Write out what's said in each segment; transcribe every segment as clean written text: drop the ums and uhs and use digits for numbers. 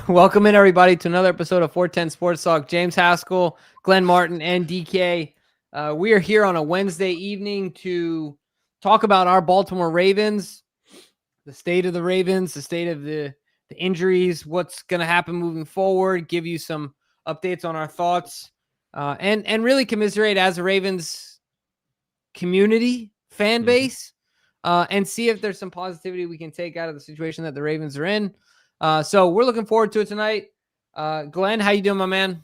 Welcome in, everybody, to another episode of 410 Sports Talk. James Haskell, Glenn Martin, and DK. We are here on a Wednesday evening to talk about our Baltimore Ravens, the state of the Ravens, the state of the injuries, what's going to happen moving forward, give you some updates on our thoughts, and really commiserate as a Ravens community, fan base, and see if there's some positivity we can take out of the situation that the Ravens are in. So we're looking forward to it tonight. Glenn, how you doing, my man?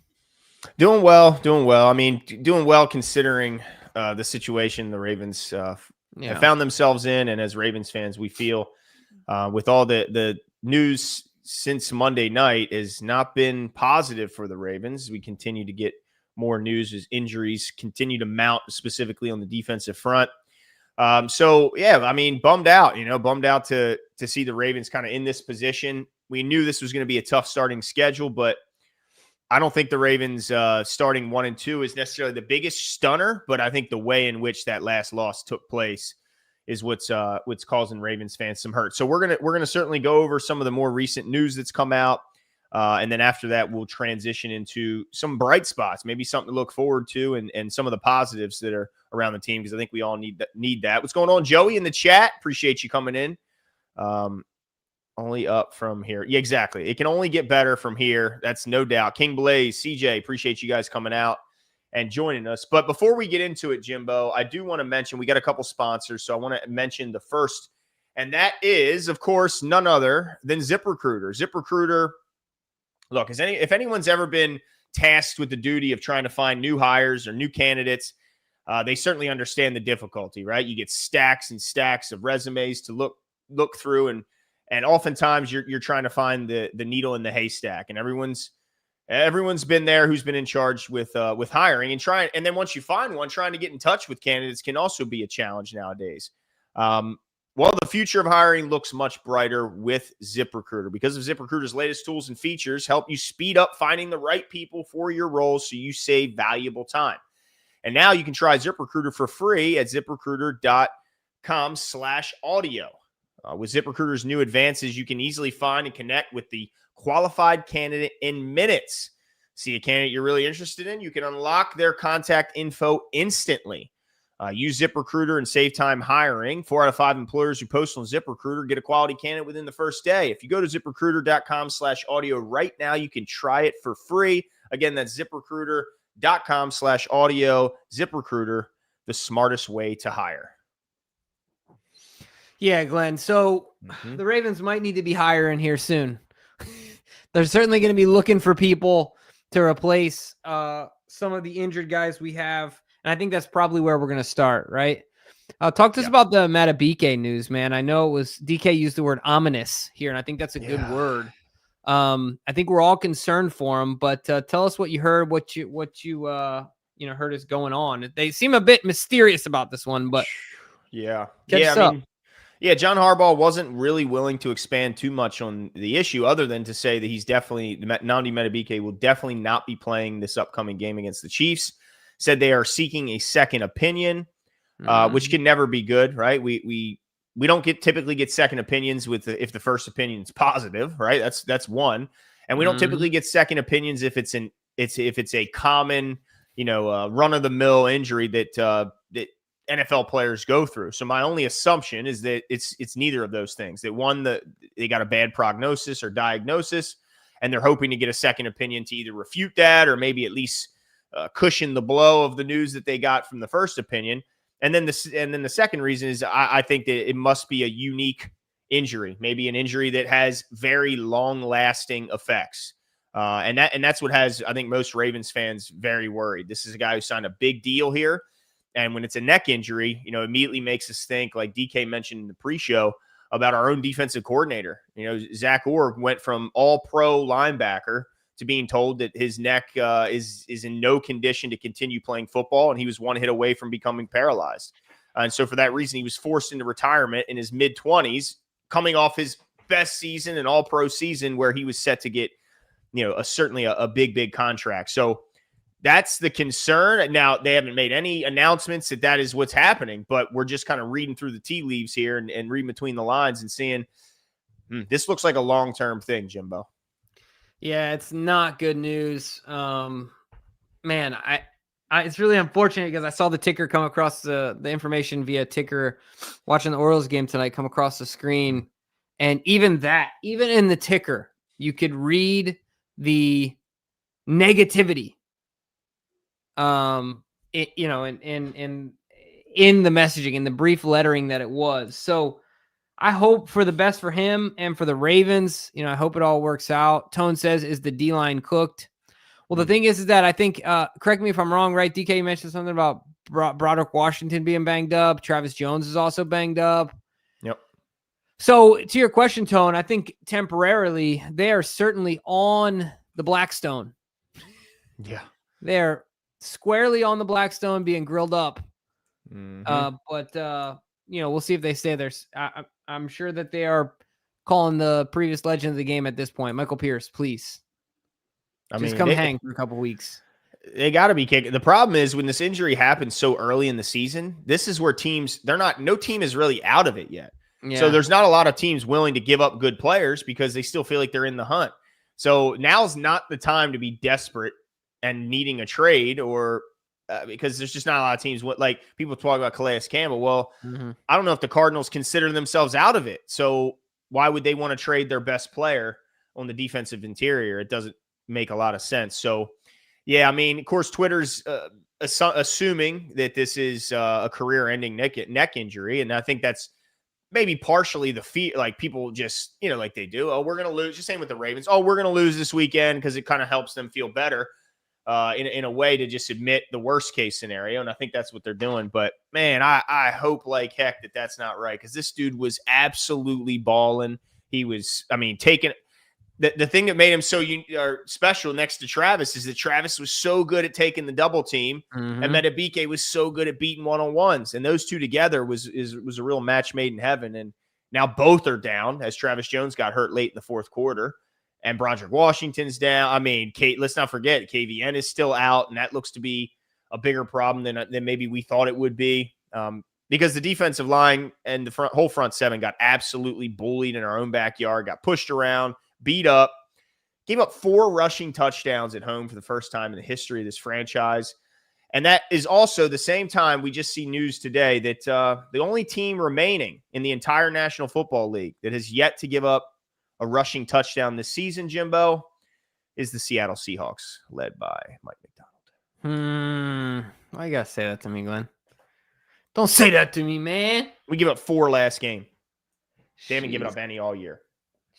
Doing well. I mean, doing well considering the situation the Ravens have found themselves in. And as Ravens fans, we feel with all the news since Monday night has not been positive for the Ravens. We continue to get more news as injuries continue to mount, specifically on the defensive front. So, yeah, I mean, bummed out to see the Ravens kind of in this position. We knew this was going to be a tough starting schedule, but I don't think the Ravens starting 1-2 is necessarily the biggest stunner, but I think the way in which that last loss took place is what's causing Ravens fans some hurt. So we're gonna certainly go over some of the more recent news that's come out, and then after that we'll transition into some bright spots, maybe something to look forward to, and some of the positives that are around the team, because I think we all need that. What's going on, Joey, in the chat? Appreciate you coming in. Only up from here. Yeah, exactly. It can only get better from here. That's no doubt. King Blaze, CJ, appreciate you guys coming out and joining us. But before we get into it, Jimbo, I do want to mention we got a couple sponsors. So I want to mention the first, and that is, of course, none other than ZipRecruiter. ZipRecruiter, look, if anyone's ever been tasked with the duty of trying to find new hires or new candidates, they certainly understand the difficulty, right? You get stacks and stacks of resumes to look through, and oftentimes you're trying to find the needle in the haystack, and everyone's been there who's been in charge with hiring and then once you find one, trying to get in touch with candidates can also be a challenge nowadays. Well, the future of hiring looks much brighter with ZipRecruiter because of ZipRecruiter's latest tools and features help you speed up finding the right people for your roles so you save valuable time. And now you can try ZipRecruiter for free at ZipRecruiter.com/audio. With ZipRecruiter's new advances, you can easily find and connect with the qualified candidate in minutes. See a candidate you're really interested in? You can unlock their contact info instantly. Use ZipRecruiter and save time hiring. 4 out of 5 employers who post on ZipRecruiter get a quality candidate within the first day. If you go to ZipRecruiter.com/audio right now, you can try it for free. Again, that's ZipRecruiter.com/audio. ZipRecruiter, the smartest way to hire. Yeah, Glenn. So the Ravens might need to be hiring here soon. They're certainly going to be looking for people to replace some of the injured guys we have. And I think that's probably where we're going to start, right? Talk to us about the Madubuike news, man. I know it was DK used the word ominous here, and I think that's a good word. I think we're all concerned for him, but tell us what you heard, what you heard is going on. They seem a bit mysterious about this one, but John Harbaugh wasn't really willing to expand too much on the issue other than to say that Nnamdi Madubuike will definitely not be playing this upcoming game against the Chiefs. Said they are seeking a second opinion, which can never be good, right? We don't typically get second opinions if the first opinion is positive, right? That's one. And we don't typically get second opinions if it's a common, run of the mill injury that NFL players go through. So my only assumption is that it's neither of those things. That one, they got a bad prognosis or diagnosis, and they're hoping to get a second opinion to either refute that or maybe at least cushion the blow of the news that they got from the first opinion. And then the second reason is I think that it must be a unique injury, maybe an injury that has very long-lasting effects. And that's what has, I think, most Ravens fans very worried. This is a guy who signed a big deal here. And when it's a neck injury, immediately makes us think, like DK mentioned in the pre-show, about our own defensive coordinator. Zach Orr went from all-pro linebacker to being told that his neck is in no condition to continue playing football, and he was one hit away from becoming paralyzed. And so for that reason, he was forced into retirement in his mid-20s, coming off his best season, an all-pro season where he was set to get, certainly a big contract. So that's the concern. Now, they haven't made any announcements that is what's happening, but we're just kind of reading through the tea leaves here and reading between the lines and seeing this looks like a long-term thing, Jimbo. Yeah, it's not good news. Man, I it's really unfortunate because I saw the ticker come across the information via ticker watching the Orioles game tonight come across the screen. And even in the ticker, you could read the negativity. In the messaging, in the brief lettering that it was. So I hope for the best for him and for the Ravens. I hope it all works out. Tone says, is the D-line cooked? Well, the thing is that I think, correct me if I'm wrong, right? DK, you mentioned something about Broderick Washington being banged up. Travis Jones is also banged up. Yep. So to your question, Tone, I think temporarily they are certainly on the Blackstone. Yeah. They're squarely on the Blackstone being grilled up. Mm-hmm. But we'll see if they stay there. I'm sure that they calling the previous legend of the game at this point. Michael Pierce, please. Just come hang for a couple weeks. They got to be kicking. The problem is when this injury happens so early in the season, this is where no team is really out of it yet. Yeah. So there's not a lot of teams willing to give up good players because they still feel like they're in the hunt. So now's not the time to be desperate and needing a trade or because there's just not a lot of teams. Like people talk about Calais Campbell. Well, I don't know if the Cardinals consider themselves out of it. So why would they want to trade their best player on the defensive interior? It doesn't make a lot of sense. So, yeah, I mean, of course, Twitter's assuming that this is a career-ending neck injury, and I think that's maybe partially the fear. Like people just, like they do. Oh, we're going to lose. Just same with the Ravens. Oh, we're going to lose this weekend because it kind of helps them feel better in a way to just admit the worst-case scenario, and I think that's what they're doing. But, man, I hope like heck that that's not right because this dude was absolutely balling. He was, taking – The thing that made him so special next to Travis is that Travis was so good at taking the double team, and Madubuike was so good at beating one-on-ones. And those two together was a real match made in heaven. And now both are down as Travis Jones got hurt late in the fourth quarter, and Broderick Washington's down. Let's not forget KVN is still out, and that looks to be a bigger problem than maybe we thought it would be. Because the defensive line and the whole front seven got absolutely bullied in our own backyard, got pushed around, beat up, gave up 4 rushing touchdowns at home for the first time in the history of this franchise. And that is also the same time we just see news today that the only team remaining in the entire National Football League that has yet to give up a rushing touchdown this season, Jimbo, is the Seattle Seahawks, led by Mike McDonald. Why you got to say that to me, Glenn? Don't say that to me, man. We give up 4 last game. They haven't given up any all year.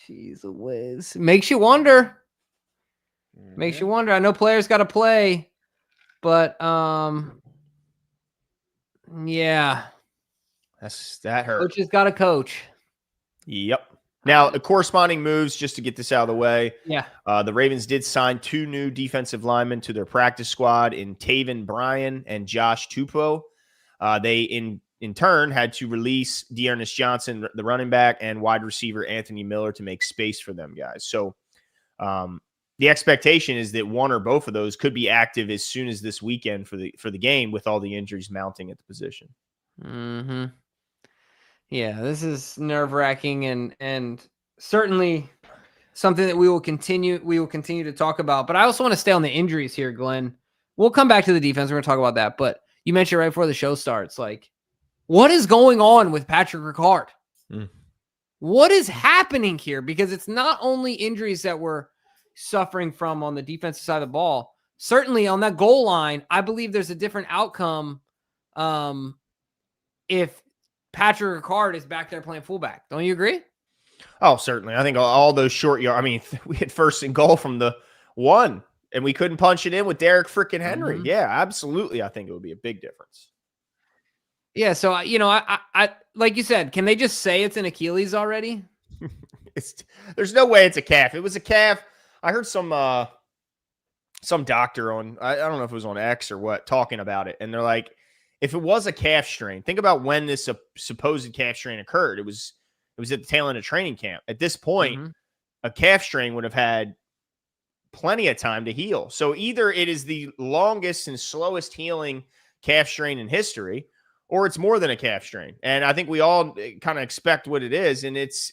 Jeez Whiz. Makes you wonder. Makes you wonder. I know players got to play, but yeah. That hurt. Coach has got to coach. Yep. Now, the corresponding moves, just to get this out of the way. Yeah. The Ravens did sign 2 new defensive linemen to their practice squad in Taven Bryan and Josh Tupou. They, in turn, had to release Dearness Johnson, the running back, and wide receiver Anthony Miller to make space for them guys. So the expectation is that one or both of those could be active as soon as this weekend for the game with all the injuries mounting at the position. Yeah, this is nerve-wracking and certainly something that we will continue to talk about. But I also want to stay on the injuries here, Glenn. We'll come back to the defense. We're going to talk about that. But you mentioned right before the show starts, like, what is going on with Patrick Ricard? What is happening here? Because it's not only injuries that we're suffering from on the defensive side of the ball. Certainly on that goal line, I believe there's a different outcome if Patrick Ricard is back there playing fullback. Don't you agree? Oh, certainly. I think all those short yards. We had first and goal from the 1, and we couldn't punch it in with Derek freaking Henry. Yeah, absolutely. I think it would be a big difference. Yeah, so I like you said, can they just say it's an Achilles already? There's no way it's a calf. It was a calf. I heard some doctor on, I don't know if it was on X or what, talking about it, and they're like, if it was a calf strain, think about when this supposed calf strain occurred. It was at the tail end of training camp. At this point, a calf strain would have had plenty of time to heal. So either it is the longest and slowest healing calf strain in history, or it's more than a calf strain. And I think we all kind of expect what it is. And it's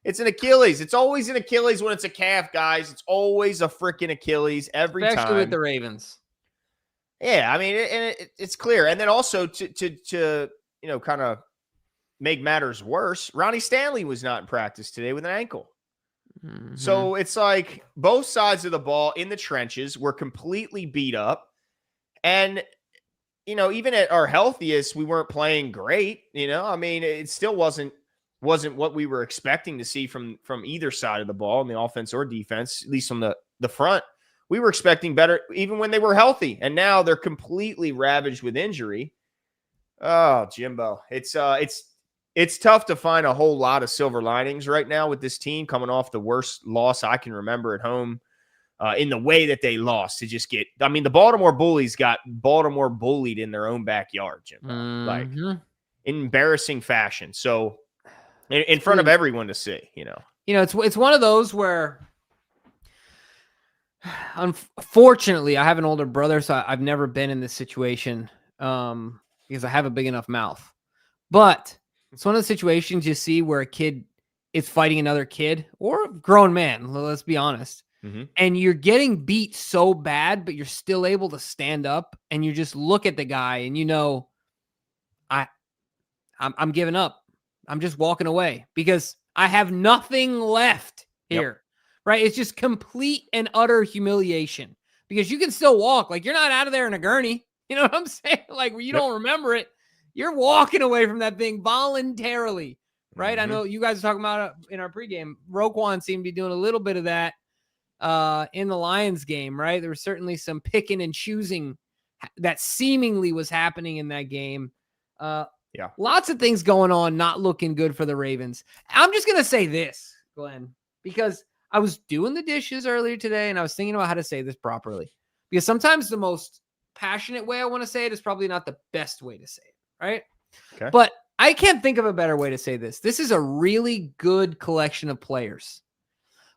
It's an Achilles. It's always an Achilles when it's a calf, guys. It's always a freaking Achilles every time. Especially with the Ravens. Yeah, I mean, it's clear. And then also to kind of make matters worse, Ronnie Stanley was not in practice today with an ankle. Mm-hmm. So it's like both sides of the ball in the trenches were completely beat up. And, even at our healthiest, we weren't playing great. I mean, it still wasn't what we were expecting to see from either side of the ball in the offense or defense, at least on the front. We were expecting better even when they were healthy. And now they're completely ravaged with injury. Oh, Jimbo. It's tough to find a whole lot of silver linings right now with this team coming off the worst loss I can remember at home in the way that they lost to just get – I mean, the Baltimore Bullies got Baltimore bullied in their own backyard, Jimbo. Like, in embarrassing fashion. So, in front of everyone to see, It's one of those where unfortunately I have an older brother, so I've never been in this situation because I have a big enough mouth. But – it's one of the situations you see where a kid is fighting another kid or a grown man, let's be honest. Mm-hmm. And you're getting beat so bad, but you're still able to stand up and you just look at the guy and I'm giving up. I'm just walking away because I have nothing left here. Yep. Right? It's just complete and utter humiliation because you can still walk. Like, you're not out of there in a gurney. You know what I'm saying? Like, where you don't remember it. You're walking away from that thing voluntarily, right? Mm-hmm. I know you guys are talking about it in our pregame. Roquan seemed to be doing a little bit of that in the Lions game, right? There was certainly some picking and choosing that seemingly was happening in that game. Lots of things going on, not looking good for the Ravens. I'm just going to say this, Glenn, because I was doing the dishes earlier today and I was thinking about how to say this properly. Because sometimes the most passionate way I want to say it is probably not the best way to say it. Right. Okay. But I can't think of a better way to say this. This is a really good collection of players.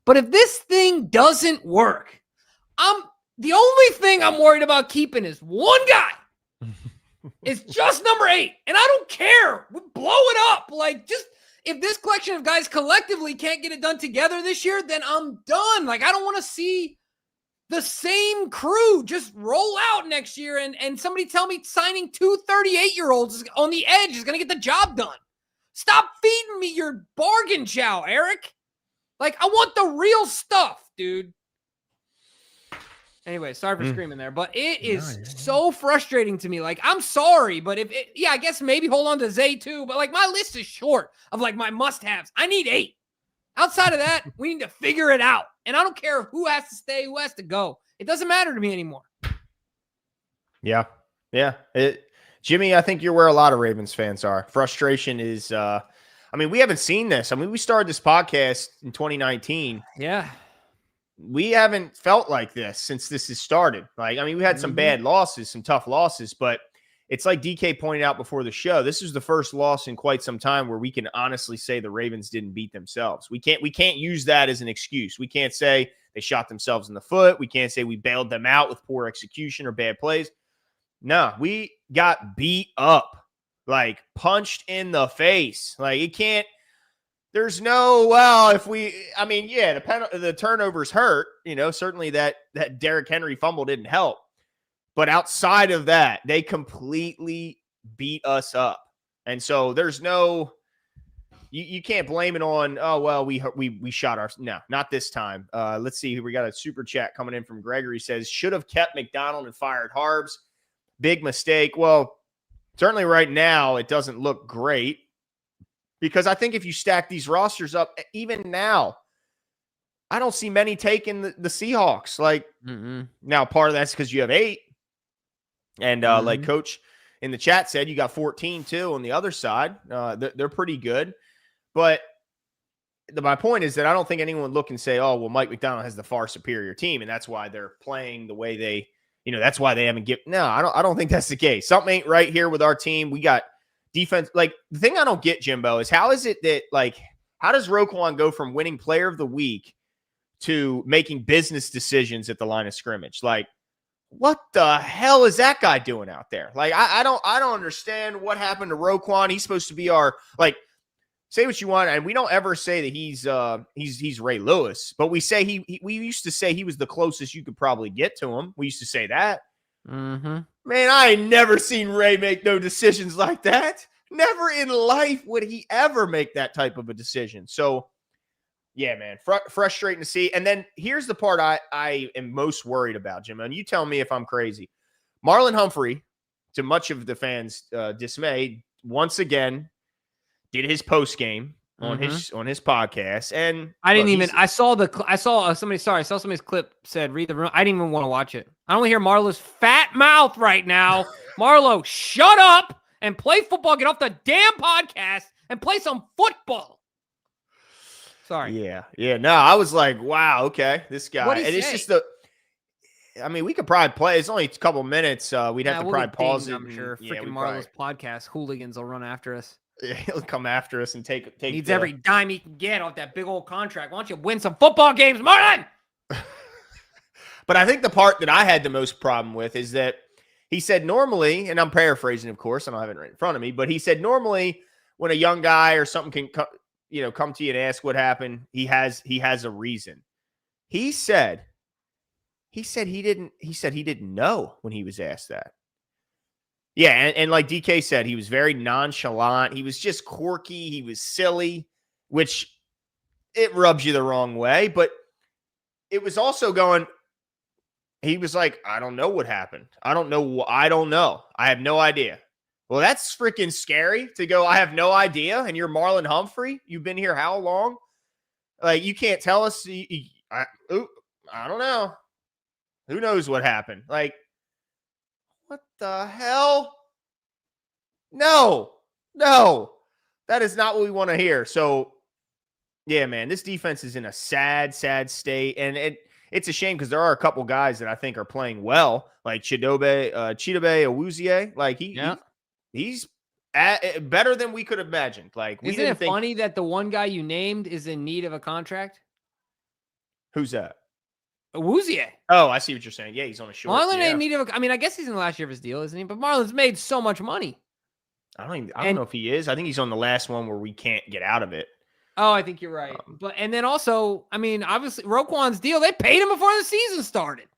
But if this thing doesn't work, the only thing I'm worried about keeping is one guy. It's just number 8. And I don't care. We blow it up. Like, just if this collection of guys collectively can't get it done together this year, then I'm done. Like, I don't want to see the same crew just roll out next year and somebody tell me signing 2 38-year-olds on the edge is going to get the job done. Stop feeding me your bargain chow, Eric. Like, I want the real stuff, dude. Anyway, sorry for screaming there, but it is so frustrating to me. Like, I'm sorry, but I guess maybe hold on to Zay too, but like my list is short of like my must-haves. I need 8. Outside of that, we need to figure it out. And I don't care who has to stay, who has to go. It doesn't matter to me anymore. Yeah. Jimmy, I think you're where a lot of Ravens fans are. Frustration is, we haven't seen this. I mean, we started this podcast in 2019. Yeah. We haven't felt like this since this has started. Like, I mean, we had some bad losses, some tough losses, but it's like DK pointed out before the show. This is the first loss in quite some time where we can honestly say the Ravens didn't beat themselves. We can't use that as an excuse. We can't say they shot themselves in the foot. We can't say we bailed them out with poor execution or bad plays. No, we got beat up, like punched in the face. Like, it can't. There's no, the turnovers hurt. Certainly that Derrick Henry fumble didn't help. But outside of that, they completely beat us up. And so there's no, you can't blame it on, we shot our, no, not this time. Let's see. We got a super chat coming in from Gregory. Says, should have kept McDonald and fired Harbs. Big mistake. Well, certainly right now, it doesn't look great because I think if you stack these rosters up, even now, I don't see many taking the Seahawks. Like, now part of that's because you have 8. And like Coach in the chat said, you got 14 too on the other side. They're pretty good. But my point is that I don't think anyone would look and say, oh, well, Mike McDonald has the far superior team, and that's why they're playing the way they, that's why they haven't given. No, I don't think that's the case. Something ain't right here with our team. We got defense. Like, the thing I don't get, Jimbo, is how is it that, like, how does Roquan go from winning player of the week to making business decisions at the line of scrimmage? Like, what the hell is that guy doing out there? Like, I don't understand what happened to Roquan. He's supposed to be our, like, say what you want, and we don't ever say that he's Ray Lewis, but we say we used to say he was the closest you could probably get to him. We used to say that. Mm-hmm. Man, I ain't never seen Ray make no decisions like that. Never in life would he ever make that type of a decision. So, yeah, man, frustrating to see. And then here's the part I am most worried about, Jim, and you tell me if I'm crazy. Marlon Humphrey, to much of the fans' dismay, once again did his post game on his podcast, and I didn't even. I saw somebody's clip said read the room. I didn't even want to watch it. I don't want to hear Marlo's fat mouth right now. Marlo, shut up and play football. Get off the damn podcast and play some football. Sorry. Yeah. No, I was like, wow, okay, this guy. What'd he and say? It's just I mean, we could probably play. It's only a couple minutes. We'd have to probably pause it. I'm sure. Freaking Marlo's podcast hooligans will run after us. Yeah, he'll come after us and take. Needs every dime he can get off that big old contract. Why don't you win some football games, Marlon? But I think the part that I had the most problem with is that he said normally, and I'm paraphrasing, of course, I don't have it right in front of me, but he said normally when a young guy or something can come to you and ask what happened, he has a reason. He said he didn't know when he was asked that. Yeah, and like DK said, he was very nonchalant. He was just quirky. He was silly, which it rubs you the wrong way. But it was also going, he was like, I don't know what happened. I don't know. I have no idea. Well, that's freaking scary to go, I have no idea. And you're Marlon Humphrey. You've been here how long? Like, you can't tell us. I don't know. Who knows what happened? Like, what the hell? No, that is not what we want to hear. So, yeah, man, this defense is in a sad state. And it's a shame because there are a couple guys that I think are playing well, like Chidobe Awuzie. Like, he's better than we could have imagined. Like, isn't it funny that the one guy you named is in need of a contract? Who's that? Awuzie. Oh, I see what you're saying. Yeah, he's on a short. Marlon ain't in need of I mean, I guess he's in the last year of his deal, isn't he? But Marlon's made so much money. I don't know if he is. I think he's on the last one where we can't get out of it. Oh, I think you're right. And then also, I mean, obviously Roquan's deal, they paid him before the season started.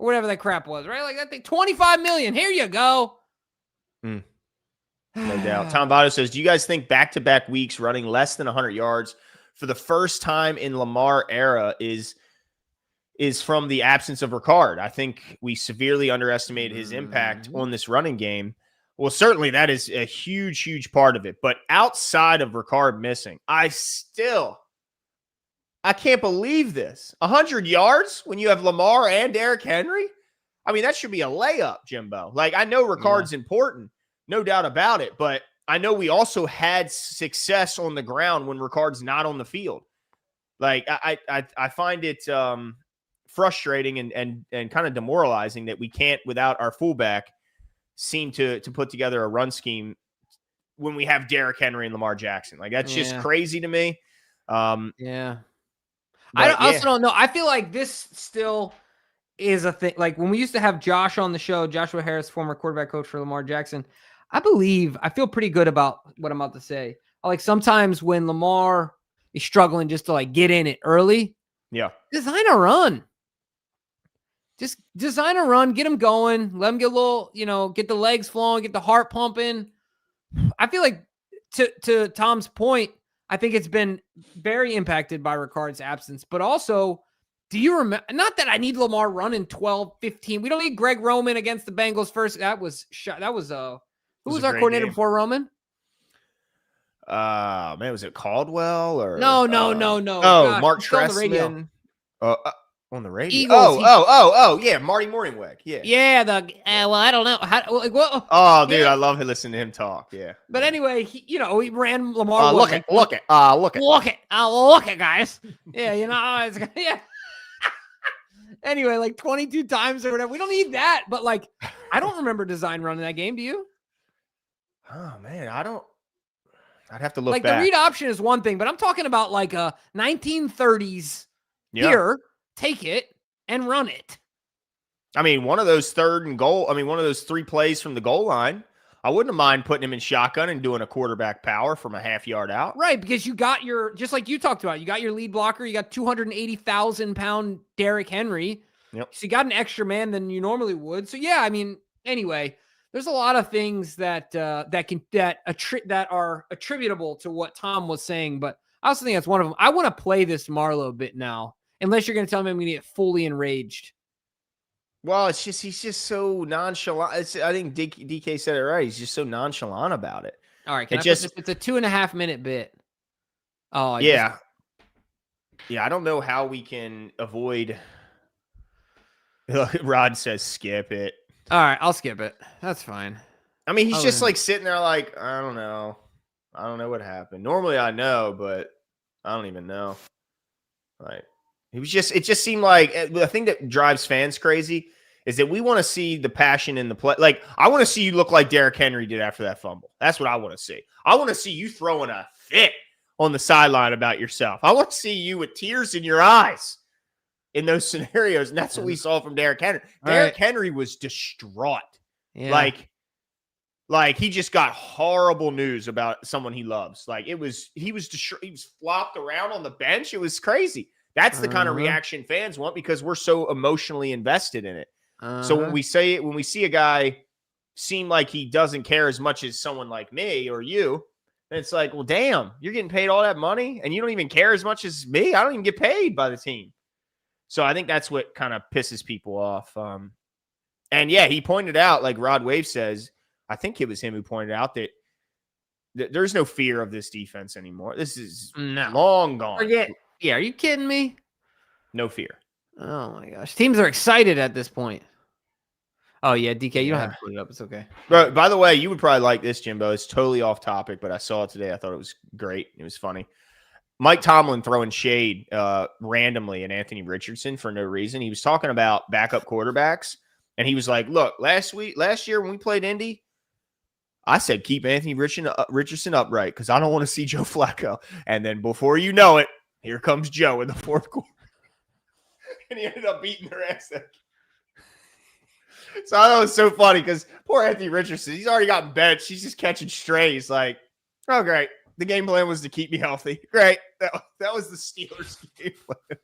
Or whatever that crap was, right? Like that thing, $25 million. Here you go. No doubt. Tom Votto says, do you guys think back-to-back weeks running less than 100 yards for the first time in Lamar era is from the absence of Ricard? I think we severely underestimated his impact on this running game. Well, certainly that is a huge part of it. But outside of Ricard missing, I can't believe this. 100 yards when you have Lamar and Derrick Henry? I mean, that should be a layup, Jimbo. Like, I know Ricard's important, no doubt about it. But I know we also had success on the ground when Ricard's not on the field. Like, I find it frustrating and kind of demoralizing that we can't, without our fullback, seem to put together a run scheme when we have Derrick Henry and Lamar Jackson. Like, that's just crazy to me. I also don't know. I feel like this still is a thing. Like when we used to have Josh on the show, Joshua Harris, former quarterback coach for Lamar Jackson, I feel pretty good about what I'm about to say. Like sometimes when Lamar is struggling just to like get in it early, design a run. Just design a run, get him going, let him get a little, get the legs flowing, get the heart pumping. I feel like to Tom's point, I think it's been very impacted by Ricard's absence, but also, do you remember, not that I need Lamar running 12, 15. We don't need Greg Roman against the Bengals first. Who was our coordinator before Roman? Man, was it Caldwell or no. Oh, gosh, Mark Trestman. On the radio. Eagles, yeah, Marty Morningweg. Yeah. Yeah, well, I don't know. I love listening to him talk. Yeah. But anyway, he ran Lamar. Look it, guys. Yeah, it's yeah. Anyway, like 22 times or whatever. We don't need that, but like, I don't remember design running that game. Do you? Oh man, I don't. I'd have to look like back. The read option is one thing, but I'm talking about like a 1930s. Here, take it and run it. I mean, one of those 3rd and goal. I mean, one of those 3 plays from the goal line. I wouldn't mind putting him in shotgun and doing a quarterback power from a half yard out. Right, because you got just like you talked about, you got your lead blocker, you got 280,000-pound Derrick Henry. Yep. So you got an extra man than you normally would. So yeah, I mean, anyway, there's a lot of things that that are attributable to what Tom was saying, but I also think that's one of them. I want to play this Marlowe bit now, unless you're going to tell me I'm going to get fully enraged. Well, he's just so nonchalant. I think DK said it right. He's just so nonchalant about it. All right, it's a 2.5 minute bit. Oh, yeah. I don't know how we can avoid. Rod says skip it. All right, I'll skip it. That's fine. I mean, he's just like sitting there like, I don't know. I don't know what happened. Normally I know, but I don't even know. Like, it just seemed like the thing that drives fans crazy is that we want to see the passion in the play. Like, I want to see you look like Derrick Henry did after that fumble. That's what I want to see. I want to see you throwing a fit on the sideline about yourself. I want to see you with tears in your eyes in those scenarios. And that's what we saw from Derrick Henry. Derrick Henry was distraught. Yeah. Like he just got horrible news about someone he loves. Like he was flopped around on the bench. It was crazy. That's the kind of reaction fans want because we're so emotionally invested in it. So when we see a guy seem like he doesn't care as much as someone like me or you, then it's like, well, damn, you're getting paid all that money and you don't even care as much as me. I don't even get paid by the team. So I think that's what kind of pisses people off. And yeah, he pointed out, like Rod Wave says, I think it was him who pointed out that there's no fear of this defense anymore. This is long gone. Yeah, are you kidding me? No fear. Oh my gosh. Teams are excited at this point. Oh yeah, DK, you don't have to put it up. It's okay. But by the way, you would probably like this, Jimbo. It's totally off topic, but I saw it today. I thought it was great. It was funny. Mike Tomlin throwing shade randomly at Anthony Richardson for no reason. He was talking about backup quarterbacks, and he was like, look, last year when we played Indy, I said keep Anthony Richardson upright because I don't want to see Joe Flacco. And then before you know it, here comes Joe in the fourth quarter. And he ended up beating their ass. So I thought it was so funny because poor Anthony Richardson, he's already gotten benched. He's just catching strays. Like, oh, great. The game plan was to keep me healthy. Great. That was the Steelers' game plan.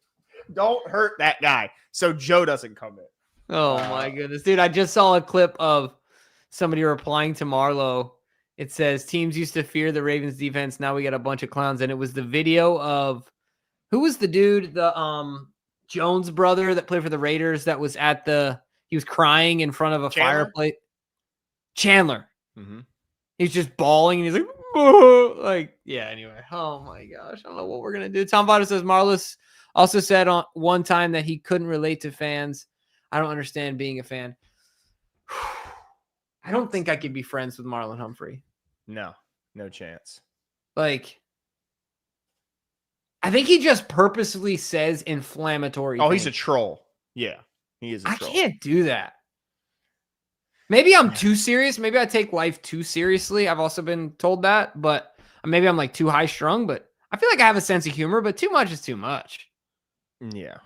Don't hurt that guy so Joe doesn't come in. Oh, my goodness. Dude, I just saw a clip of somebody replying to Marlowe. It says, teams used to fear the Ravens defense. Now we got a bunch of clowns. And it was the video of, who was the dude, the Jones brother that played for the Raiders that was he was crying in front of a fireplace. Chandler. Mm-hmm. He's just bawling and he's like, oh, like, yeah, anyway. Oh my gosh. I don't know what we're going to do. Tom Votto says Marlis also said on one time that he couldn't relate to fans. I don't understand being a fan. I don't think I could be friends with Marlon Humphrey. No chance. Like, I think he just purposely says inflammatory things. He's a troll. Yeah, he is a troll. I can't do that. Maybe I'm too serious. Maybe I take life too seriously. I've also been told that, but maybe I'm like too high strung, but I feel like I have a sense of humor, but too much is too much. Yeah.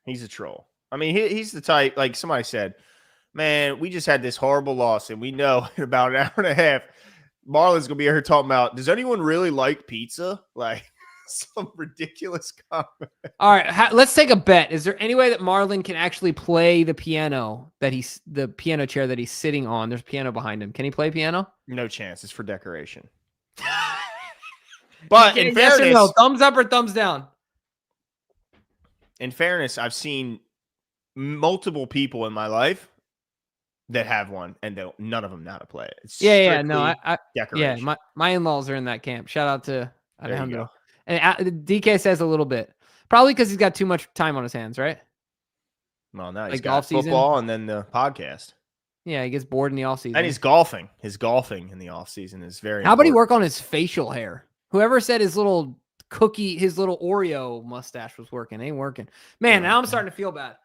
He's a troll. I mean, he's the type, like somebody said, man, we just had this horrible loss and we know in about an hour and a half, Marlon's going to be here talking about, does anyone really like pizza? Like some ridiculous comment. All right. Let's take a bet. Is there any way that Marlon can actually play the piano the piano chair that he's sitting on? There's piano behind him. Can he play piano? No chance. It's for decoration. But in fairness, yes or no, thumbs up or thumbs down? In fairness, I've seen multiple people in my life that have one, and none of them know how to play it. It's decoration. Yeah, my in-laws are in that camp. Shout out to Alejandro. And DK says a little bit, probably because he's got too much time on his hands, right? Well, now he's got football and then the podcast. Yeah, he gets bored in the offseason. And he's golfing. His golfing in the offseason is very How about he work on his facial hair? Whoever said his little Oreo mustache was working, ain't working. Man, now I'm starting to feel bad.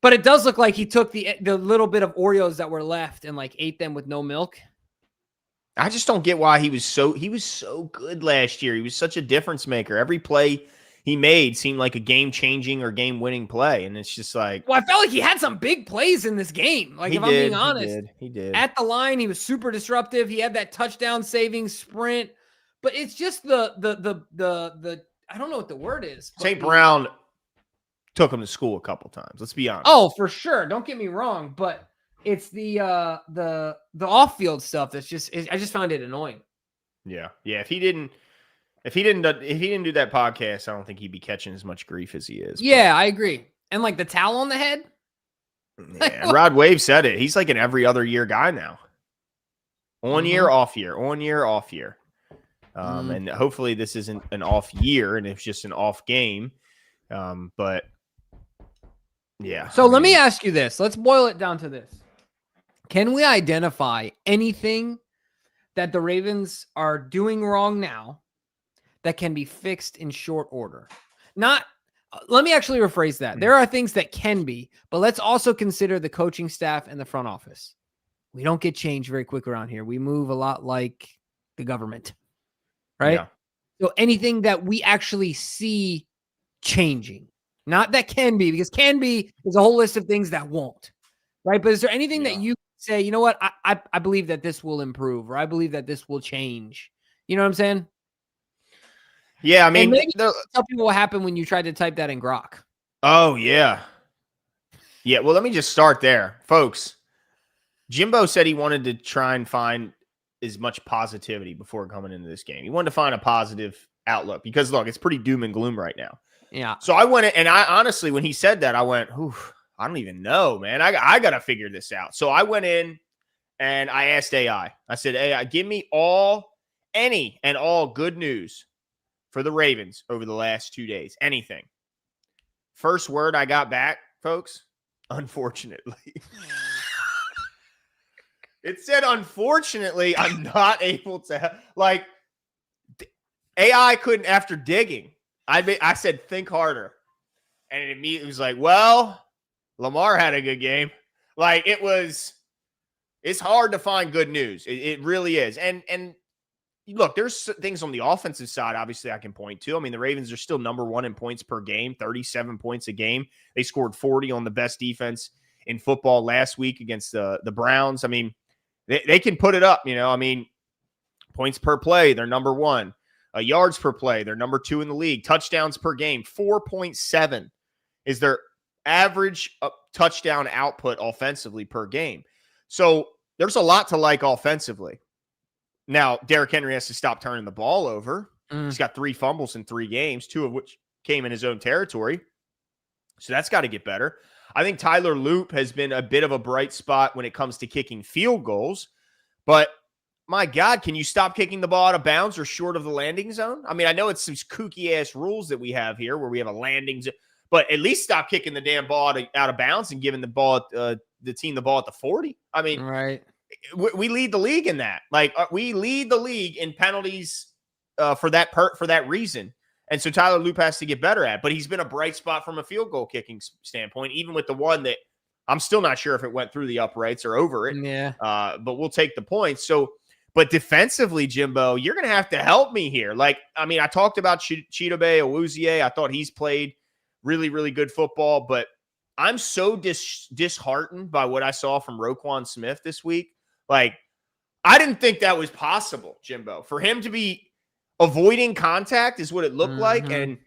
But it does look like he took the little bit of Oreos that were left and like ate them with no milk. I just don't get why he was so good last year. He was such a difference maker. Every play he made seemed like a game-changing or game-winning play, and it's just like, well, I felt like he had some big plays in this game. Like, if I'm being honest, he did. At the line, he was super disruptive. He had that touchdown-saving sprint, but it's just the I don't know what the word is. St. Brown took him to school a couple times. Let's be honest. Oh, for sure. Don't get me wrong, but it's the off-field stuff that's I just found it annoying. Yeah. If he didn't do that podcast, I don't think he'd be catching as much grief as he is. Yeah, I agree. And like the towel on the head. Yeah, Rod Wave said it. He's like an every other year guy now. On year, off year. On year, off year. And hopefully this isn't an off year and it's just an off game. But yeah. So let me ask you this. Let's boil it down to this. Can we identify anything that the Ravens are doing wrong now that can be fixed in short order? Let me actually rephrase that. There are things that can be, but let's also consider the coaching staff and the front office. We don't get change very quick around here. We move a lot like the government, right? Yeah. So anything that we actually see changing, not that can be, because can be is a whole list of things that won't, right? But is there anything that you say, you know what, I believe that this will improve, or I believe that this will change? You know what I'm saying? Yeah, I mean, tell people what happened when you tried to type that in Grok. Oh, yeah. Yeah, well, let me just start there. Folks, Jimbo said he wanted to try and find as much positivity before coming into this game. He wanted to find a positive outlook because, look, it's pretty doom and gloom right now. Yeah. So I went, and I honestly, when he said that, I went, I don't even know, man. I got to figure this out. So I went in and I asked AI. I said, AI, give me any and all good news for the Ravens over the last 2 days. Anything. First word I got back, folks, unfortunately. It said, unfortunately, I'm not able to, like, AI couldn't, after digging, I said, think harder. And it immediately was like, well, Lamar had a good game. Like, it's hard to find good news. It really is. And look, there's things on the offensive side, obviously, I can point to. I mean, the Ravens are still number one in points per game, 37 points a game. They scored 40 on the best defense in football last week against the Browns. I mean, they can put it up, you know. I mean, points per play, they're number one. Yards per play, they're number 2 in the league. Touchdowns per game, 4.7 is their average touchdown output offensively per game. So there's a lot to like offensively. Now, Derrick Henry has to stop turning the ball over. He's got 3 fumbles in 3 games, 2 of which came in his own territory. So that's got to get better. I think Tyler Loop has been a bit of a bright spot when it comes to kicking field goals. But, my God, can you stop kicking the ball out of bounds or short of the landing zone? I mean, I know it's some kooky-ass rules that we have here where we have a landing zone. But at least stop kicking the damn ball out of bounds and giving the team the ball at the 40. I mean, right. We lead the league in that. Like, we lead the league in penalties for that reason. And so Tyler Loop has to get better at. But he's been a bright spot from a field goal kicking standpoint, even with the one that I'm still not sure if it went through the uprights or over it. Yeah. But we'll take the points. So, but defensively, Jimbo, you're going to have to help me here. Like, I mean, I talked about Chidobe Awuzie. I thought he's played really, really good football. But I'm so disheartened by what I saw from Roquan Smith this week. Like, I didn't think that was possible, Jimbo. For him to be avoiding contact is what it looked like, and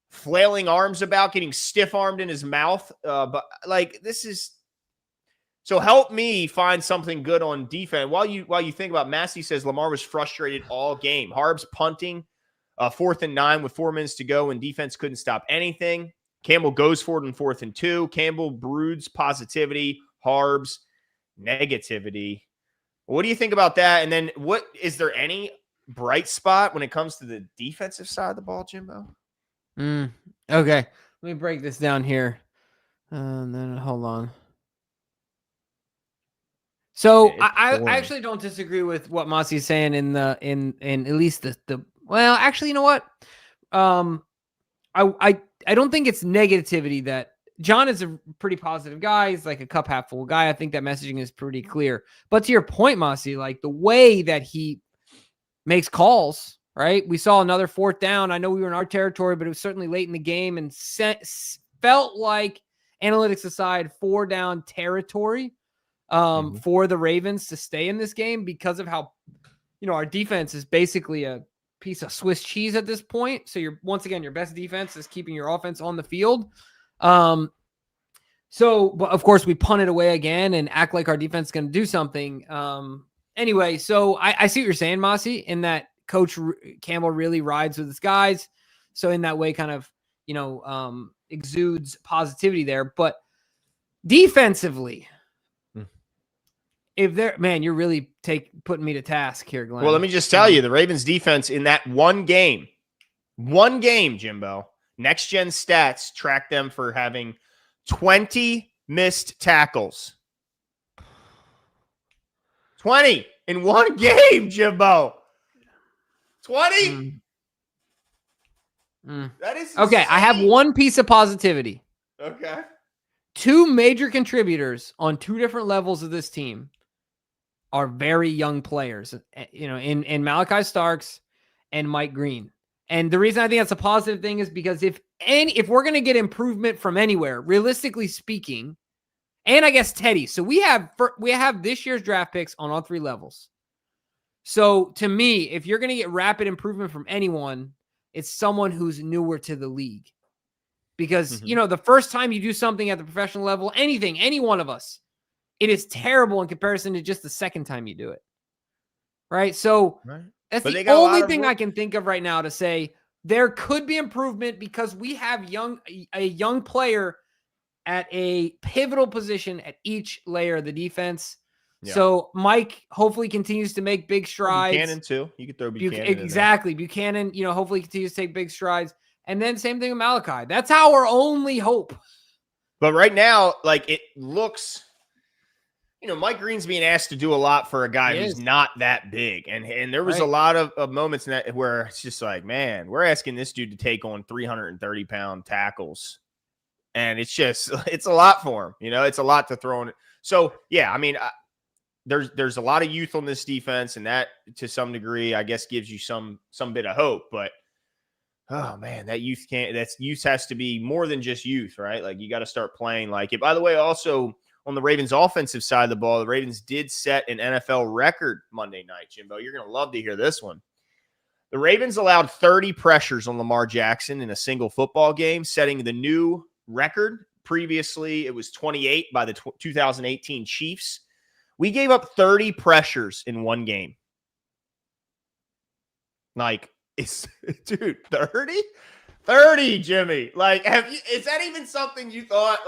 flailing arms about, getting stiff-armed in his mouth. But, like, this is – so help me find something good on defense. While you think about Massey says Lamar was frustrated all game. Harb's punting, 4th and 9 with 4 minutes to go, and defense couldn't stop anything. Campbell goes for it on 4th and 2. Campbell broods positivity. Harb's negativity. What do you think about that? And then is there any bright spot when it comes to the defensive side of the ball, Jimbo? Okay. Let me break this down here. And then hold on. So I actually don't disagree with what Masi's saying in at least the well, actually, you know what? I don't think it's negativity that John is a pretty positive guy. He's like a cup half full guy. I think that messaging is pretty clear. But to your point, Masi, like the way that he makes calls right? We saw another 4th down. I know we were in our territory, but it was certainly late in the game and felt like, analytics aside, 4 down territory for the Ravens to stay in this game because of how, our defense is basically a piece of Swiss cheese at this point. So once again, your best defense is keeping your offense on the field. But of course we punt it away again and act like our defense is going to do something. Anyway, so I see what you're saying, Mossy, in that Coach Campbell really rides with his guys. So in that way, kind of, exudes positivity there. But defensively, if they're, man, you're really putting me to task here, Glenn. Well, let me just tell you, the Ravens defense in that one game, Jimbo, Next Gen Stats track them for having 20 missed tackles. 20 in one game, Jimbo. 20? That is okay. insane. I have one piece of positivity. Okay. 2 major contributors on 2 different levels of this team are very young players, in Malachi Starks and Mike Green. And the reason I think that's a positive thing is because if we're going to get improvement from anywhere, realistically speaking, and I guess Teddy. So we have this year's draft picks on all 3 levels. So to me, if you're going to get rapid improvement from anyone, it's someone who's newer to the league. Because, the first time you do something at the professional level, any one of us, it is terrible in comparison to just the second time you do it. Right? So that's the only thing I can think of right now to say there could be improvement because we have a young player at a pivotal position at each layer of the defense. Yeah. So Mike hopefully continues to make big strides. Buchanan too. You could throw Buchanan exactly. Buchanan, hopefully continues to take big strides. And then same thing with Malachi. That's our only hope. But right now, it looks, Mike Green's being asked to do a lot for a guy who's not that big. And there was a lot of moments in that where it's just like, man, we're asking this dude to take on 330-pound tackles. And it's a lot for him. It's a lot to throw in. So, yeah, I mean, there's a lot of youth on this defense, and that to some degree, I guess, gives you some bit of hope. But oh man, that youth has to be more than just youth, right? Like you got to start playing like it. By the way, also on the Ravens offensive side of the ball, the Ravens did set an NFL record Monday night, Jimbo. You're going to love to hear this one. The Ravens allowed 30 pressures on Lamar Jackson in a single football game, setting the new record. Previously, it was 28 by the 2018 Chiefs. We gave up 30 pressures in one game. Dude, 30? 30, Jimmy. Is that even something you thought?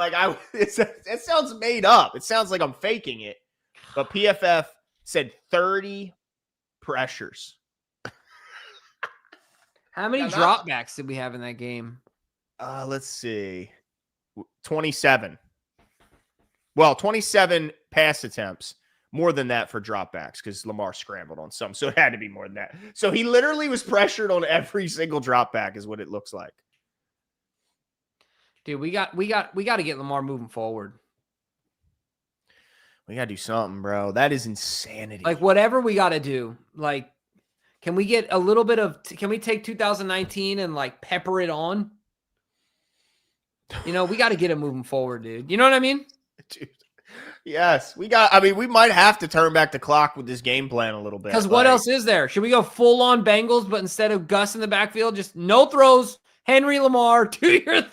It sounds made up. It sounds like I'm faking it. But PFF said 30 pressures. How many dropbacks did we have in that game? Let's see. 27. Well, 27 pass attempts. More than that for dropbacks because Lamar scrambled on some. So it had to be more than that. So he literally was pressured on every single dropback is what it looks like. Dude, we got to get Lamar moving forward. We got to do something, bro. That is insanity. Whatever we got to do. Can we get a little bit of can we take 2019 and pepper it on? We got to get it moving forward, dude. You know what I mean? Dude. Yes, we might have to turn back the clock with this game plan a little bit. Because what else is there? Should we go full on Bengals, but instead of Gus in the backfield, just no throws, Henry Lamar, 2 years?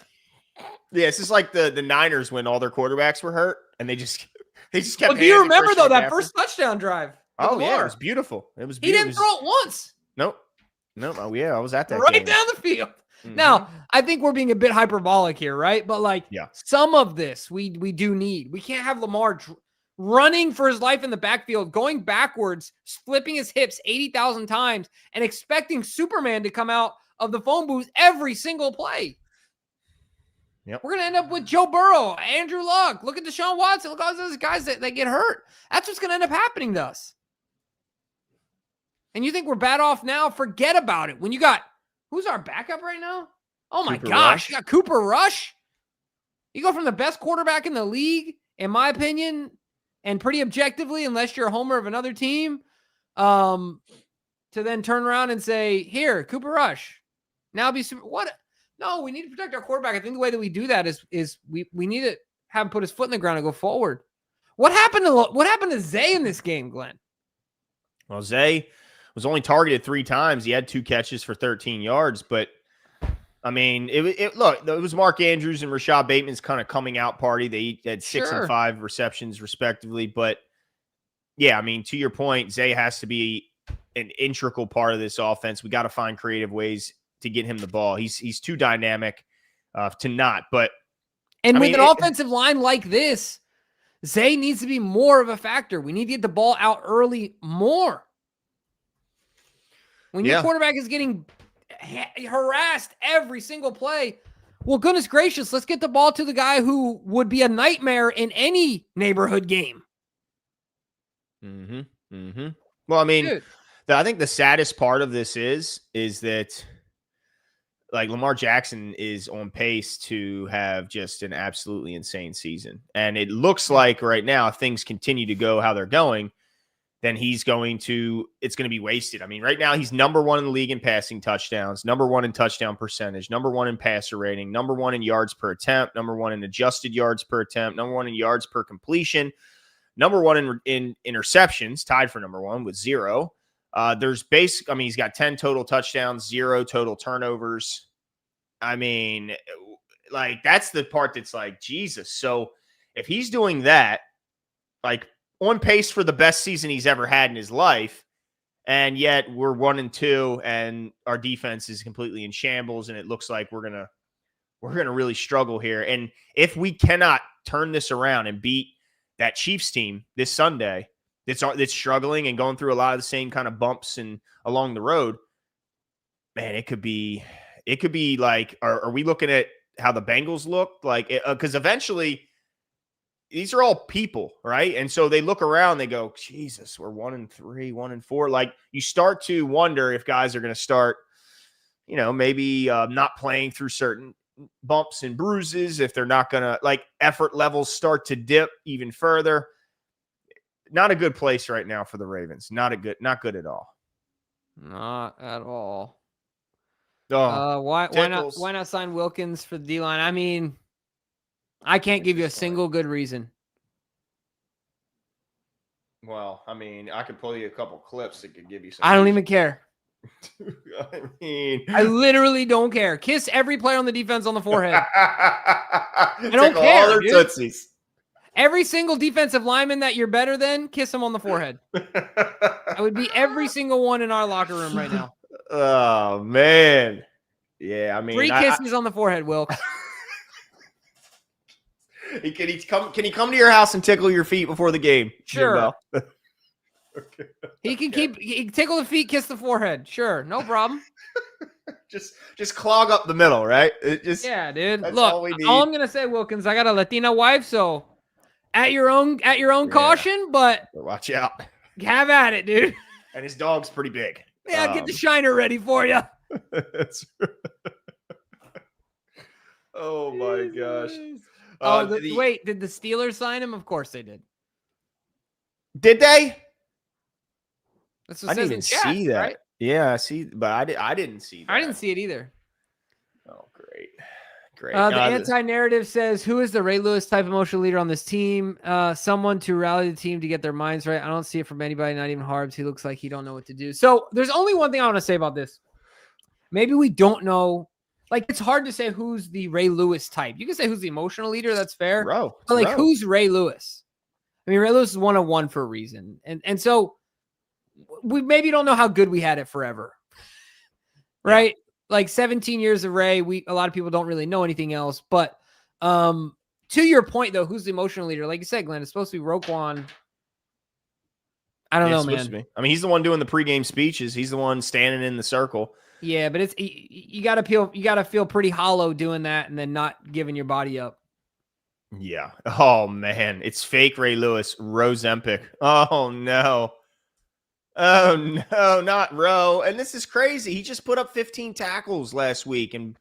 Yeah, it's just like the Niners when all their quarterbacks were hurt and they just kept. Well, do you remember though that first touchdown drive? Oh yeah, it was beautiful. It was beautiful. He didn't throw it once. Nope. Oh yeah, I was at that right game. down the field. Mm-hmm. Now, I think we're being a bit hyperbolic here, right? But some of this we do need. We can't have Lamar running for his life in the backfield, going backwards, flipping his hips 80,000 times, and expecting Superman to come out of the phone booth every single play. Yep. We're going to end up with Joe Burrow, Andrew Luck. Look at Deshaun Watson. Look at all those guys that get hurt. That's what's going to end up happening to us. And you think we're bad off now? Forget about it. When you got who's our backup right now? Oh, my gosh. You got Cooper Rush. You go from the best quarterback in the league, in my opinion, and pretty objectively, unless you're a homer of another team, to then turn around and say, here, Cooper Rush. Now be super. What? No, we need to protect our quarterback. I think the way that we do that is we need to have him put his foot in the ground and go forward. What happened to Zay in this game, Glenn? Well, Zay was only targeted 3 times. He had 2 catches for 13 yards, but I mean, it was Mark Andrews and Rashad Bateman's kind of coming out party. They each had 6 and 5 receptions respectively, but yeah, I mean, to your point, Zay has to be an integral part of this offense. We got to find creative ways to get him the ball. He's too dynamic to not. But with an offensive line like this, Zay needs to be more of a factor. We need to get the ball out early more. When your quarterback is getting harassed every single play, well, goodness gracious, let's get the ball to the guy who would be a nightmare in any neighborhood game. Well, I mean, I think the saddest part of this is that like Lamar Jackson is on pace to have just an absolutely insane season. And it looks like right now, if things continue to go how they're going, then it's going to be wasted. I mean, right now he's number 1 in the league in passing touchdowns, number 1 in touchdown percentage, number 1 in passer rating, number 1 in yards per attempt, number 1 in adjusted yards per attempt, number 1 in yards per completion, number 1 in interceptions, tied for number 1 with 0. He's got 10 total touchdowns, 0 total turnovers. I mean, like, that's the part that's like, Jesus. So if he's doing that, like, on pace for the best season he's ever had in his life, and yet we're 1-2 and our defense is completely in shambles, and it looks like we're gonna really struggle here. And if we cannot turn this around and beat that Chiefs team this Sunday, that's struggling and going through a lot of the same kind of bumps and along the road, man, it could be like, are we looking at how the Bengals look? Like, because eventually these are all people, right? And so they look around, they go, Jesus, we're 1-3, 1-4. Like, you start to wonder if guys are going to start, maybe not playing through certain bumps and bruises, if they're not going to, like, effort levels start to dip even further. Not a good place right now for the Ravens. Not good at all. Not at all. Why not sign Wilkins for the D-line? I mean, I can't give you a single good reason. Well, I mean, I could pull you a couple clips that could give you some. I don't even care. I mean, I literally don't care. Kiss every player on the defense on the forehead. I don't all care, their dude. tootsies. Every single defensive lineman that you're better than, kiss him on the forehead. I would be every single one in our locker room right now. Oh, man. Yeah, I mean. 3 kisses on the forehead, Wilkes. Can he come to your house and tickle your feet before the game? Sure. Okay. He can tickle the feet, kiss the forehead. Sure, no problem. just clog up the middle, right? Yeah, dude. That's Look, all I'm gonna say, Wilkins, I got a Latina wife, so at your own caution, but watch out. Have at it, dude. And his dog's pretty big. Yeah, get the shiner ready for you. Oh my gosh. Wait, did the Steelers sign him? Of course they did. Did they? That's what I didn't even see that. Right? Yeah, I see, but I didn't see that. I didn't see it either. Oh, great. The anti-narrative says, who is the Ray Lewis type emotional leader on this team? Someone to rally the team to get their minds right. I don't see it from anybody, not even Harbs. He looks like he don't know what to do. So there's only one thing I want to say about this. Maybe we don't know. Like, it's hard to say who's the Ray Lewis type. You can say who's the emotional leader. That's fair. But like, who's Ray Lewis? I mean, Ray Lewis is 101 for a reason. And so we maybe don't know how good we had it forever. Right? Yeah. Like 17 years of Ray, a lot of people don't really know anything else. But to your point, though, who's the emotional leader? Like you said, Glenn, it's supposed to be Roquan. I don't know, man. I mean, he's the one doing the pregame speeches. He's the one standing in the circle. Yeah, but you gotta feel pretty hollow doing that and then not giving your body up. Yeah. Oh man, it's fake Ray Lewis, Rozempic. Oh no. Oh no, not Roe. And this is crazy. He just put up 15 tackles last week and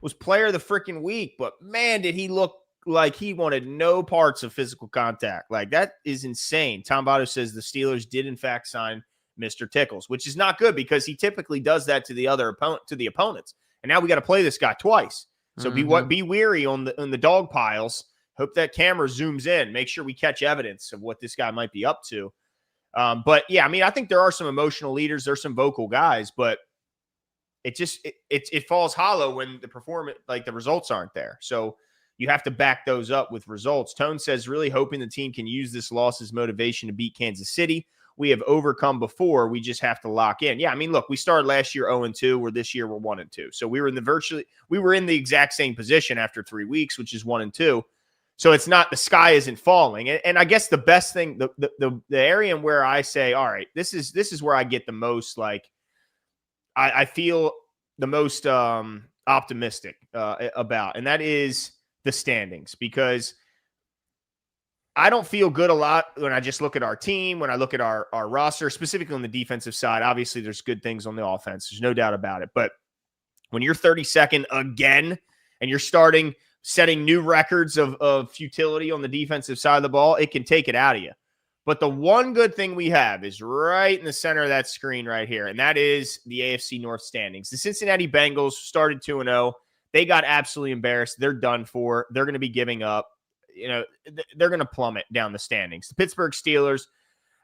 was player of the freaking week. But man, did he look like he wanted no parts of physical contact. Like, that is insane. Tom Botto says the Steelers did in fact sign Mr. Tickles, which is not good because he typically does that to the opponents. And now we got to play this guy twice. So be wary on the dog piles. Hope that camera zooms in. Make sure we catch evidence of what this guy might be up to. But yeah, I mean, I think there are some emotional leaders. There's some vocal guys, but it falls hollow when the performance, like the results aren't there. So you have to back those up with results. Tone says, really hoping the team can use this loss as motivation to beat Kansas City. We have overcome before. We just have to lock in. Yeah, I mean, look, we started last year 0-2, where this year we're 1-2. So we were in the exact same position after 3 weeks, which is 1-2. So it's not, the sky isn't falling. And I guess the best thing, the area where I say, all right, this is where I get the most, like, I feel the most optimistic about, and that is the standings, because I don't feel good a lot when I just look at our team, when I look at our roster, specifically on the defensive side. Obviously, there's good things on the offense. There's no doubt about it. But when you're 32nd again and you're setting new records of futility on the defensive side of the ball, it can take it out of you. But the one good thing we have is right in the center of that screen right here, and that is the AFC North standings. The Cincinnati Bengals started 2-0. They got absolutely embarrassed. They're done for. They're going to be giving up. They're going to plummet down the standings. The Pittsburgh Steelers,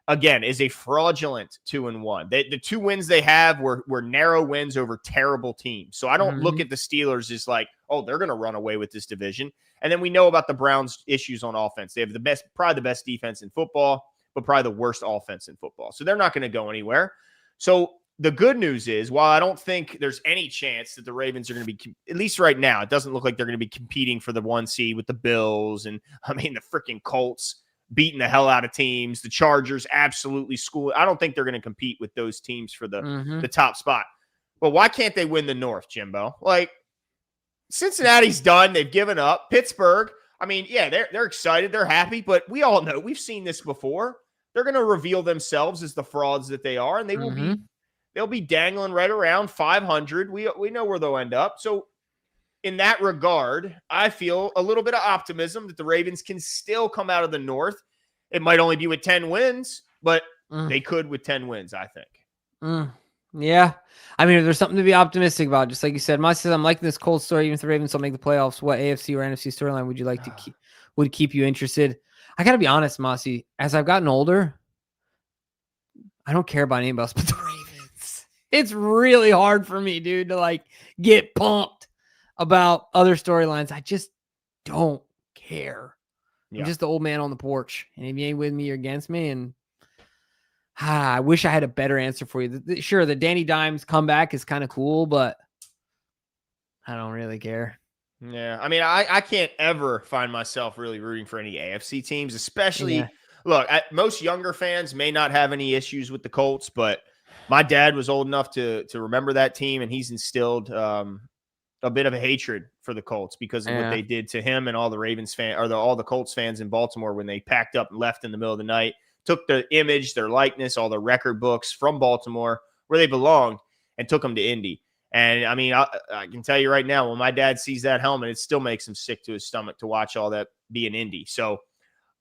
again, is a fraudulent 2-1. The 2 wins they have were narrow wins over terrible teams. So I don't look at the Steelers as like, oh, they're going to run away with this division. And then we know about the Browns' issues on offense. They have probably the best defense in football, but probably the worst offense in football. So they're not going to go anywhere. So the good news is, while I don't think there's any chance that the Ravens are going to be, at least right now, it doesn't look like they're going to be competing for the 1 seed with the Bills and, I mean, the freaking Colts beating the hell out of teams. The Chargers absolutely school. I don't think they're going to compete with those teams for the top spot. But why can't they win the North, Jimbo? Like, Cincinnati's done. They've given up. Pittsburgh, I mean, yeah, they're excited. They're happy. But we all know, we've seen this before. They're going to reveal themselves as the frauds that they are, and they will be. They'll be dangling right around 500. We know where they'll end up. So in that regard, I feel a little bit of optimism that the Ravens can still come out of the North. It might only be with 10 wins, but they could with 10 wins, I think. Yeah. I mean, if there's something to be optimistic about, just like you said, I'm liking this cold story. Even if the Ravens don't make the playoffs, what AFC or NFC storyline would you like to would keep you interested? I got to be honest, Mossy, as I've gotten older, I don't care about anybody else but the Ravens. It's really hard for me, dude, to like get pumped about other storylines. I just don't care. I'm just the old man on the porch. And if you ain't with me, you're against me. And I wish I had a better answer for you. Sure, the Danny Dimes comeback is kind of cool, but I don't really care. Yeah, I mean, I can't ever find myself really rooting for any AFC teams, especially, look, most younger fans may not have any issues with the Colts, but my dad was old enough to remember that team, and he's instilled a bit of a hatred for the Colts because of what they did to him and all the Ravens fans, or all the Colts fans in Baltimore when they packed up and left in the middle of the night, took the image, their likeness, all the record books from Baltimore where they belonged, and took them to Indy. And I mean, I can tell you right now, when my dad sees that helmet, it still makes him sick to his stomach to watch all that be in Indy. So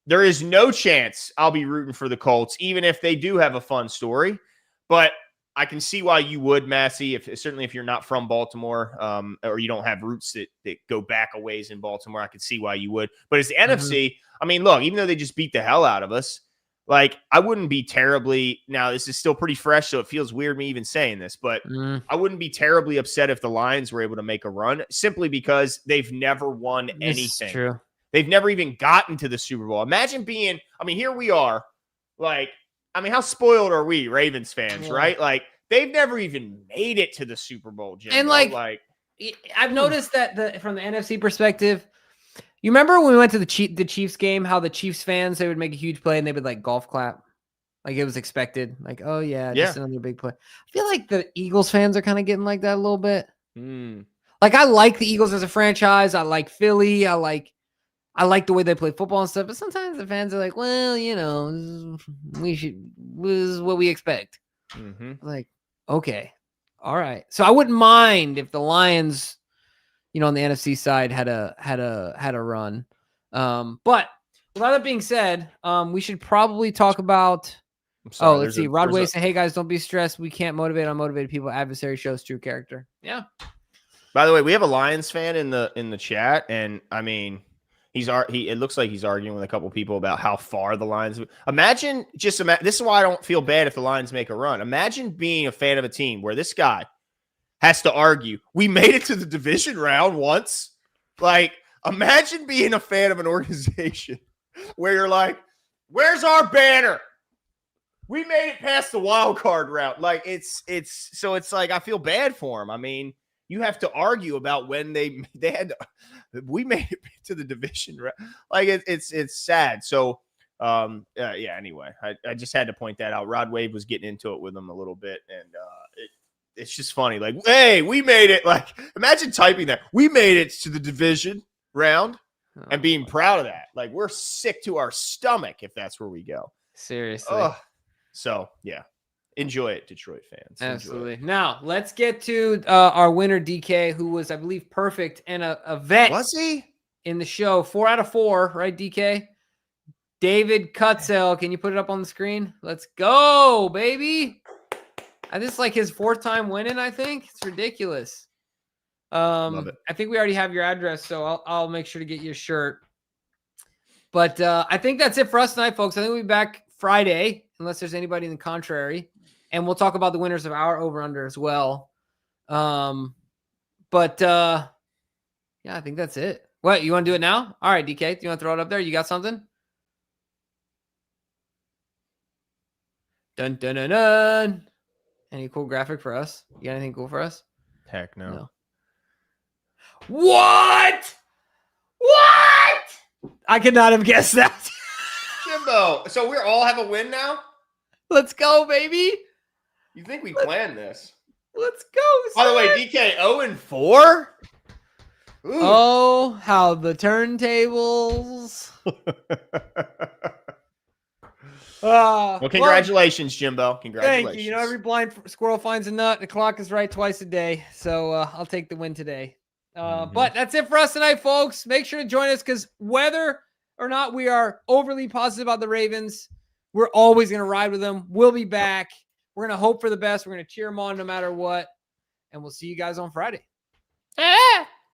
there is no chance I'll be rooting for the Colts, even if they do have a fun story. But I can see why you would, Massey, certainly if you're not from Baltimore, or you don't have roots that go back a ways in Baltimore, I can see why you would. But as the NFC, I mean, look, even though they just beat the hell out of us, like, I wouldn't be terribly – now, this is still pretty fresh, so it feels weird me even saying this, but I wouldn't be terribly upset if the Lions were able to make a run, simply because they've never won anything. True. They've never even gotten to the Super Bowl. Imagine being – I mean, here we are, like – I mean, how spoiled are we, Ravens fans, right? Like, they've never even made it to the Super Bowl, Jim. And, like I've noticed that from the NFC perspective, you remember when we went to the Chiefs game, how the Chiefs fans, they would make a huge play and they would, like, golf clap? Like, it was expected. Like, oh, yeah, just another big play. I feel like the Eagles fans are kind of getting like that a little bit. Like, I like the Eagles as a franchise. I like Philly. I like the way they play football and stuff, but sometimes the fans are like, well, you know, this is what we expect. Like, okay, all right. So I wouldn't mind if the Lions, you know, on the NFC side had a run. But with all that being said, we should probably talk about I'm sorry, let's see. Rod Way said, "Hey guys, don't be stressed. We can't motivate unmotivated people. Adversary shows true character." Yeah. By the way, we have a Lions fan in the chat, and I mean, it looks like he's arguing with a couple people about how far the Lions. Imagine this is why I don't feel bad if the Lions make a run. Imagine being a fan of a team where this guy has to argue. We made it to the division round once. Like, imagine being a fan of an organization where you're like, "Where's our banner? We made it past the wild card route." Like, it's like I feel bad for him. I mean, you have to argue about when they had to, we made it to the division. Like it's sad. So yeah, anyway, I just had to point that out. Rod Wave was getting into it with him a little bit. And it's just funny. Like, hey, we made it. Like, imagine typing that. We made it to the division round and being proud of that. Like, we're sick to our stomach if that's where we go. Seriously. So yeah. Enjoy it, Detroit fans. Absolutely. Now, let's get to our winner, DK, who was, I believe, perfect and a vet. Was he? In the show. 4 out of 4, right, DK? David Cutzel. Can you put it up on the screen? Let's go, baby. This is like his 4th time winning, I think. It's ridiculous. Love it. I think we already have your address, so I'll make sure to get you a shirt. But I think that's it for us tonight, folks. I think we'll be back Friday, unless there's anybody in the contrary. And we'll talk about the winners of our over-under as well. Yeah, I think that's it. What, you want to do it now? All right, DK, do you want to throw it up there? You got something? Dun, dun, dun, dun. Any cool graphic for us? You got anything cool for us? Heck no. What? I could not have guessed that. Jimbo, so we all have a win now? Let's go, baby. You think we planned this? Let's go. By the way, DK 0-4? Oh, how the turntables. Well, congratulations, Jimbo. Congratulations. Thank you. You know, every blind squirrel finds a nut. The clock is right twice a day. So I'll take the win today. But that's it for us tonight, folks. Make sure to join us because whether or not we are overly positive about the Ravens, we're always going to ride with them. We'll be back. We're going to hope for the best. We're going to cheer them on no matter what. And we'll see you guys on Friday.